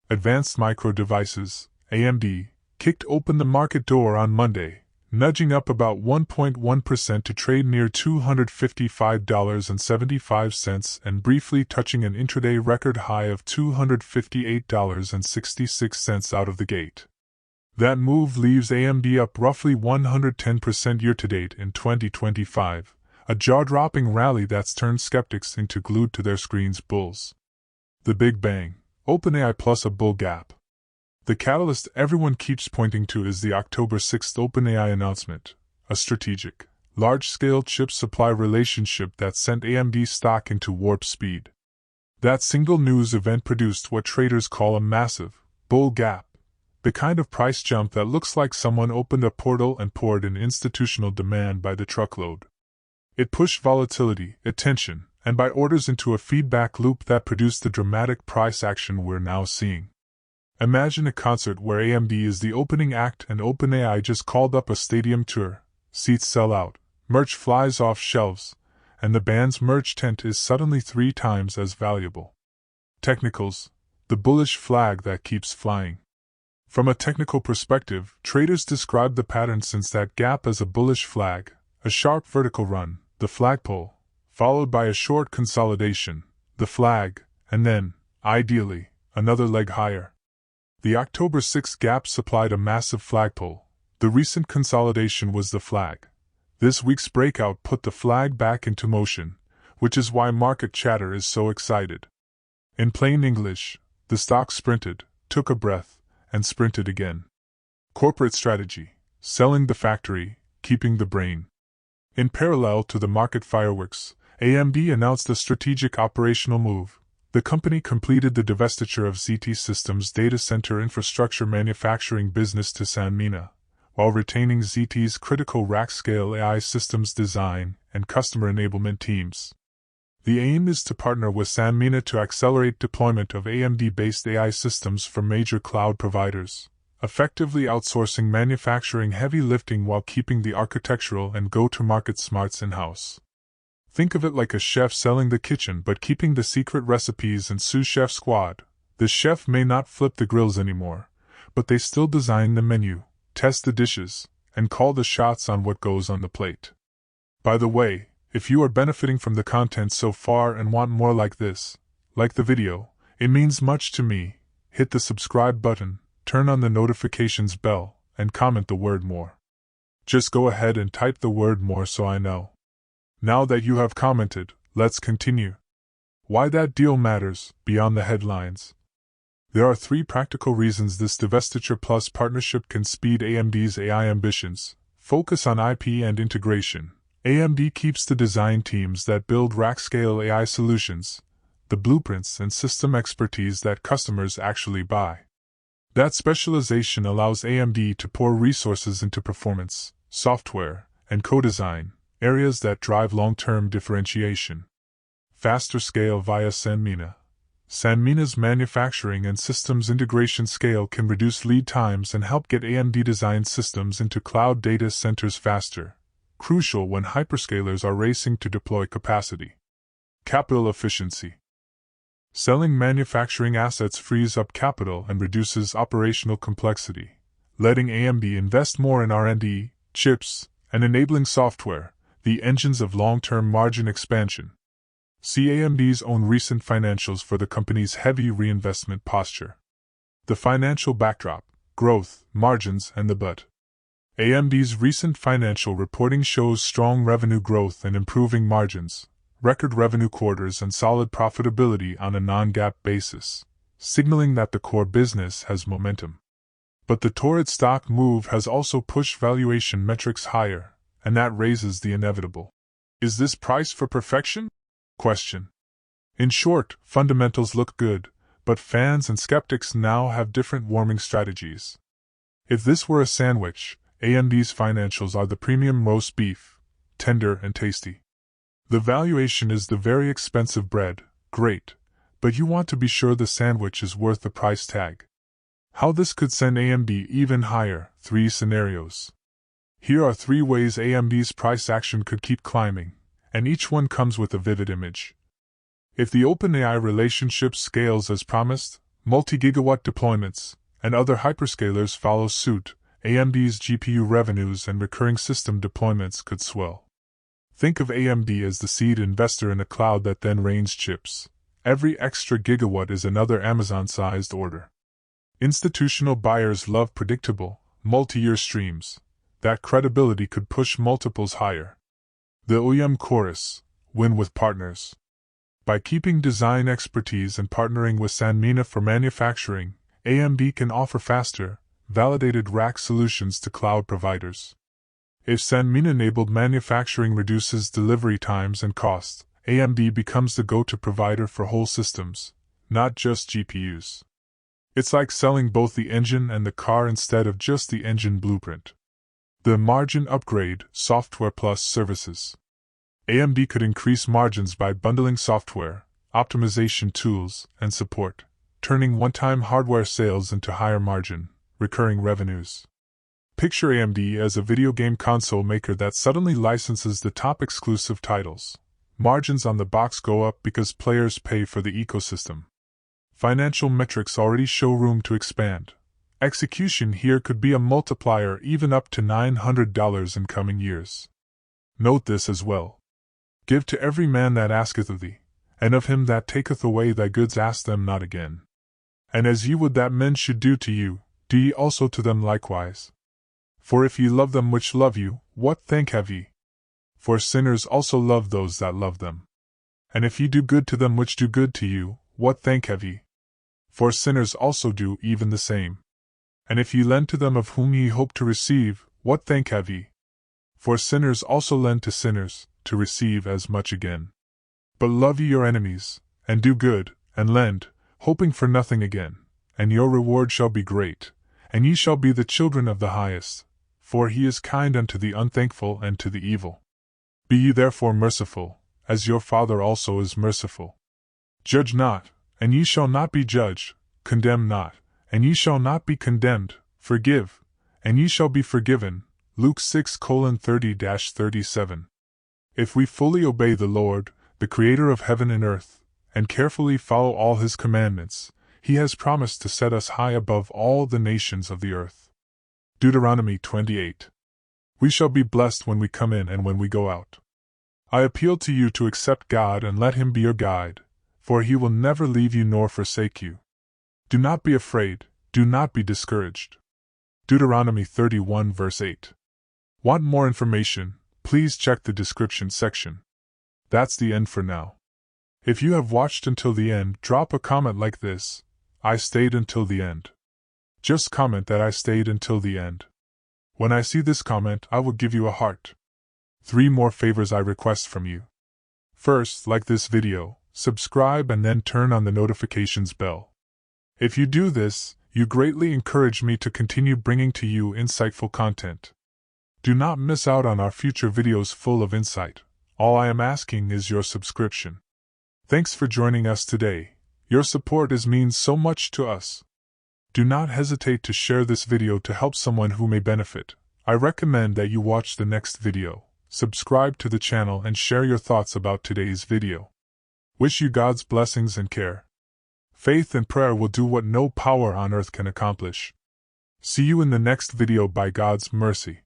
Advanced Micro Devices, AMD, kicked open the market door on Monday, nudging up about 1.1% to trade near $255.75 and briefly touching an intraday record high of $258.66 out of the gate. That move leaves AMD up roughly 110% year-to-date in 2025, a jaw-dropping rally that's turned skeptics into glued-to-their-screens bulls. The Big Bang, OpenAI plus a bull gap. The catalyst everyone keeps pointing to is the October 6 OpenAI announcement, a strategic, large-scale chip supply relationship that sent AMD stock into warp speed. That single news event produced what traders call a massive bull gap, the kind of price jump that looks like someone opened a portal and poured in institutional demand by the truckload. It pushed volatility, attention, and buy orders into a feedback loop that produced the dramatic price action we're now seeing. Imagine a concert where AMD is the opening act and OpenAI just called up a stadium tour, seats sell out, merch flies off shelves, and the band's merch tent is suddenly 3 times as valuable. Technicals, the bullish flag that keeps flying. From a technical perspective, traders describe the pattern since that gap as a bullish flag, a sharp vertical run, the flagpole, followed by a short consolidation, the flag, and then, ideally, another leg higher. The October 6 gap supplied a massive flagpole. The recent consolidation was the flag. This week's breakout put the flag back into motion, which is why market chatter is so excited. In plain English, the stock sprinted, took a breath, and sprinted again. Corporate strategy: selling the factory, keeping the brain. In parallel to the market fireworks, AMD announced a strategic operational move. The company completed the divestiture of ZT Systems' data center infrastructure manufacturing business to Sanmina, while retaining ZT's critical rack-scale AI systems design and customer enablement teams. The aim is to partner with Sanmina to accelerate deployment of AMD-based AI systems for major cloud providers, effectively outsourcing manufacturing heavy lifting while keeping the architectural and go-to-market smarts in-house. Think of it like a chef selling the kitchen but keeping the secret recipes and sous chef squad. The chef may not flip the grills anymore, but they still design the menu, test the dishes, and call the shots on what goes on the plate. By the way, if you are benefiting from the content so far and want more like this, like the video, it means much to me. Hit the subscribe button, turn on the notifications bell, and comment the word more. Just go ahead and type the word more so I know. Now that you have commented, let's continue. Why that deal matters, beyond the headlines. There are 3 practical reasons this divestiture plus partnership can speed AMD's AI ambitions. Focus on IP and integration. AMD keeps the design teams that build rack-scale AI solutions, the blueprints and system expertise that customers actually buy. That specialization allows AMD to pour resources into performance, software, and co-design, areas that drive long-term differentiation. Faster scale via Sanmina. Sanmina's manufacturing and systems integration scale can reduce lead times and help get AMD-designed systems into cloud data centers faster, crucial when hyperscalers are racing to deploy capacity. Capital efficiency. Selling manufacturing assets frees up capital and reduces operational complexity, letting AMD invest more in R&D, chips, and enabling software, the engines of long-term margin expansion. See AMD's own recent financials for the company's heavy reinvestment posture. The financial backdrop, growth, margins, and the but. AMD's recent financial reporting shows strong revenue growth and improving margins, record revenue quarters, and solid profitability on a non-GAAP basis, signaling that the core business has momentum. But the torrid stock move has also pushed valuation metrics higher, and that raises the inevitable. Is this price for perfection? Question. In short, fundamentals look good, but fans and skeptics now have different warming strategies. If this were a sandwich, AMD's financials are the premium roast beef, tender and tasty. The valuation is the very expensive bread, great, but you want to be sure the sandwich is worth the price tag. How this could send AMD even higher, 3 scenarios. Here are 3 ways AMD's price action could keep climbing, and each one comes with a vivid image. If the OpenAI relationship scales as promised, multi-gigawatt deployments, and other hyperscalers follow suit, AMD's GPU revenues and recurring system deployments could swell. Think of AMD as the seed investor in a cloud that then rains chips. Every extra gigawatt is another Amazon-sized order. Institutional buyers love predictable, multi-year streams. That credibility could push multiples higher. The OEM chorus: win with partners. By keeping design expertise and partnering with Sanmina for manufacturing, AMD can offer faster, validated rack solutions to cloud providers. If Sanmina-enabled manufacturing reduces delivery times and costs, AMD becomes the go-to provider for whole systems, not just GPUs. It's like selling both the engine and the car instead of just the engine blueprint. The margin upgrade: software plus services. AMD could increase margins by bundling software, optimization tools, and support, turning one-time hardware sales into higher margin, recurring revenues. Picture AMD as a video game console maker that suddenly licenses the top exclusive titles. Margins on the box go up because players pay for the ecosystem. Financial metrics already show room to expand. Execution here could be a multiplier, even up to $900 in coming years. Note this as well. Give to every man that asketh of thee, and of him that taketh away thy goods ask them not again. And as ye would that men should do to you, do ye also to them likewise. For if ye love them which love you, what thank have ye? For sinners also love those that love them. And if ye do good to them which do good to you, what thank have ye? For sinners also do even the same. And if ye lend to them of whom ye hope to receive, what thank have ye? For sinners also lend to sinners, to receive as much again. But love ye your enemies, and do good, and lend, hoping for nothing again, and your reward shall be great, and ye shall be the children of the highest, for he is kind unto the unthankful and to the evil. Be ye therefore merciful, as your Father also is merciful. Judge not, and ye shall not be judged, condemn not, and ye shall not be condemned, forgive, and ye shall be forgiven. Luke 6:30-37. If we fully obey the Lord, the Creator of heaven and earth, and carefully follow all His commandments, He has promised to set us high above all the nations of the earth. Deuteronomy 28. We shall be blessed when we come in and when we go out. I appeal to you to accept God and let Him be your guide, for He will never leave you nor forsake you. Do not be afraid, do not be discouraged. Deuteronomy 31 verse 8. Want more information? Please check the description section. That's the end for now. If you have watched until the end, drop a comment like this: I stayed until the end. Just comment that I stayed until the end. When I see this comment, I will give you a heart. 3 more favors I request from you. First, like this video, subscribe, and then turn on the notifications bell. If you do this, you greatly encourage me to continue bringing to you insightful content. Do not miss out on our future videos full of insight. All I am asking is your subscription. Thanks for joining us today. Your support means so much to us. Do not hesitate to share this video to help someone who may benefit. I recommend that you watch the next video, subscribe to the channel, and share your thoughts about today's video. Wish you God's blessings and care. Faith and prayer will do what no power on earth can accomplish. See you in the next video by God's mercy.